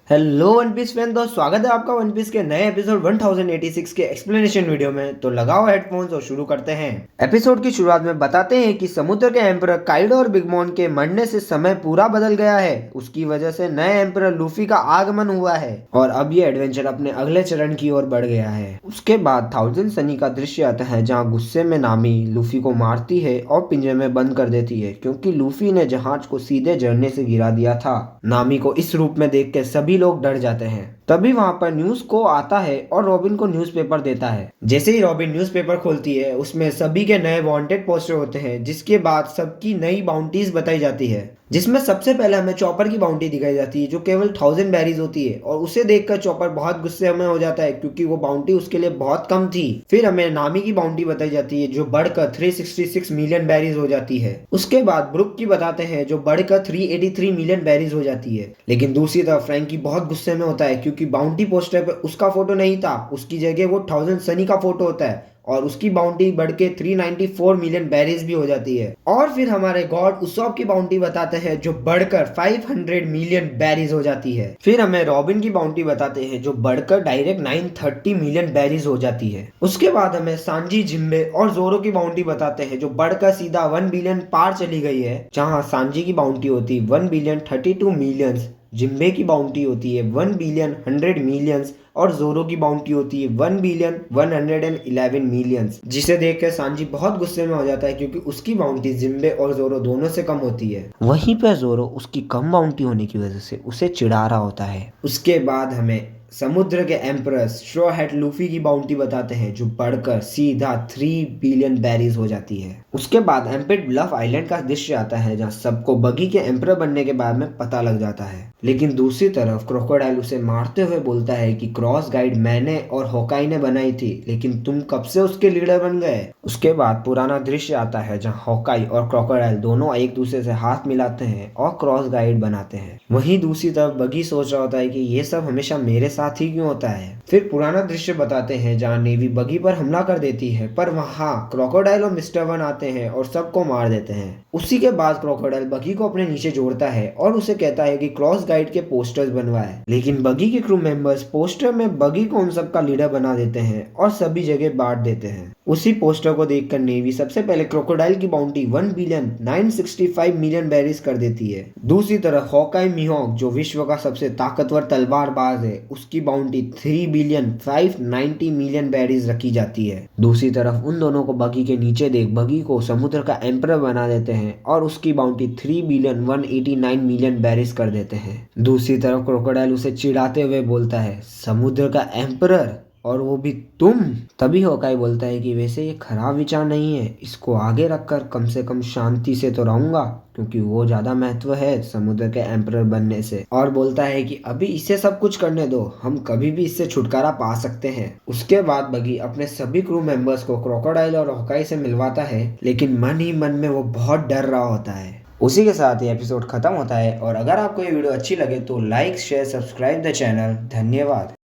Hello one piece fan दोस्त, स्वागत है आपका वन पीस के नए एपिसोड 1086 के एक्सप्लेनेशन वीडियो में। तो लगाओ हेडफोन्स और शुरू करते हैं। एपिसोड की शुरुआत में बताते हैं कि समुद्र के एम्परर काइडो और बिग मॉम के मरने से समय पूरा बदल गया है। उसकी वजह से नए एम्परर लूफी का आगमन हुआ है और अब ये एडवेंचर अपने अगले चरण की ओर बढ़ गया है। उसके बाद थाउजेंड सनी का दृश्य आता है जहाँ गुस्से में नामी लूफी को मारती है और पिंजरे में बंद कर देती है क्योंकि लूफी ने जहाज को सीधे झरने से गिरा दिया था। नामी को इस रूप में देख के सभी लोग डर जाते हैं। तभी वहां पर न्यूज को आता है और रॉबिन को न्यूज़पेपर देता है। जैसे ही रॉबिन न्यूज़पेपर खोलती है उसमें सभी के नए वांटेड पोस्टर होते हैं, जिसके बाद सबकी नई बाउंटीज बताई जाती है। जिसमें सबसे पहले हमें चॉपर की बाउंटी दिखाई जाती है जो केवल 1000 बैरीज होती है और उसे देखकर चॉपर बहुत गुस्से में हो जाता है क्योंकि वो बाउंटी उसके लिए बहुत कम थी। फिर हमें नामी की बाउंटी बताई जाती है जो बढ़कर 366 मिलियन बैरीज हो जाती है। उसके बाद ब्रुक की बताते हैं जो बढ़कर 383 मिलियन बैरीज हो जाती है। लेकिन दूसरी तरफ फ्रैंकी बहुत गुस्से में होता है क्योंकि बाउंटी पोस्टर पे उसका फोटो नहीं था, उसकी जगह वो 1000 सनी का फोटो होता है और उसकी बाउंटी बढ़ के 394 मिलियन बैरीज भी हो जाती है। और फिर हमारे गॉड उसॉप की बाउंटी बताते हैं जो बढ़कर 500 मिलियन बैरीज हो जाती है। फिर हमें रॉबिन की बाउंटी बताते हैं जो बढ़कर डायरेक्ट 930 मिलियन बैरीज हो जाती है। उसके बाद हमें सांजी, जिम्बे और जोरो की बाउंटी बताते हैं जो बढ़कर सीधा 1 बिलियन पार चली गई है, जहां सांजी की बाउंटी होती 1 बिलियन 32 मिलियंस, जिम्बे की बाउंटी होती है 1 बिलियन 100 मिलियंस और जोरो की बाउंटी होती है 1 बिलियन 111 मिलियंस। जिसे देखकर सांजी बहुत गुस्से में हो जाता है क्योंकि उसकी बाउंटी जिम्बे और जोरो दोनों से कम होती है। वहीं पर जोरो उसकी कम बाउंटी होने की वजह से उसे चिढ़ा रहा होता है। उसके बाद हमें समुद्र के एम्परर स्ट्रॉ हैट लूफी की बाउंटी बताते हैं जो बढ़कर सीधा 3 बिलियन बैरीज हो जाती है। उसके बाद एम्पेड ब्लफ आइलैंड का दृश्य आता है जहां सबको बगी के एम्परर बनने के बारे में पता लग जाता है। लेकिन दूसरी तरफ क्रोकोडाइल उसे मारते हुए बोलता है कि क्रॉस गाइड मैंने और होकाई ने बनाई थी, लेकिन तुम कब से उसके लीडर बन गए। उसके बाद पुराना दृश्य आता है जहां होकाई और क्रोकोडाइल दोनों एक दूसरे से हाथ मिलाते हैं और क्रॉस गाइड बनाते हैं। वहीं दूसरी तरफ बगी सोच रहा होता है कि ये सब हमेशा मेरे साथ ही क्यों होता है। फिर पुराना दृश्य बताते हैं जहाँ नेवी बगी पर हमला कर देती है, पर वहाँ क्रोकोडाइल और मिस्टर वन आते हैं और सबको मार देते हैं। उसी के बाद क्रोकोडाइल बगी को अपने नीचे जोड़ता है और उसे कहता है कि क्रॉस गाइड के पोस्टर्स बनवाए। लेकिन बगी के क्रू मेंबर्स पोस्टर में बगी को उन सबका लीडर बना देते हैं और सभी जगह बांट देते हैं। उसी पोस्टर को देखकर नेवी सबसे पहले क्रोकोडाइल की बाउंटी 1 बिलियन 965 मिलियन बैरीज कर देती है। दूसरी तरफ हॉकाई मिहोक जो विश्व का सबसे ताकतवर तलवारबाज है, उसकी बाउंटी 3 बिलियन 590 मिलियन बैरीज रखी जाती है। दूसरी तरफ उन दोनों को बगी के नीचे देख बगी को समुद्र का एम्परर बना देते हैं और उसकी बाउंटी 3 बिलियन 189 मिलियन बैरीज कर देते हैं। दूसरी तरफ क्रोकोडाइल उसे चिढ़ाते हुए बोलता है समुद्र का एम्परर, और वो भी तुम। तभी होकाई बोलता है कि वैसे ये खराब विचार नहीं है, इसको आगे रखकर कम से कम शांति से तो रहूंगा क्योंकि वो ज्यादा महत्व है समुद्र के एम्परर बनने से। और बोलता है कि अभी इसे सब कुछ करने दो, हम कभी भी इससे छुटकारा पा सकते हैं। उसके बाद बगी अपने सभी क्रू मेंबर्स को क्रोकोडाइल और होकाई से मिलवाता है, लेकिन मन ही मन में वो बहुत डर रहा होता है। उसी के साथ ये एपिसोड खत्म होता है और अगर आपको ये वीडियो अच्छी लगे तो like, share, subscribe the channel. धन्यवाद।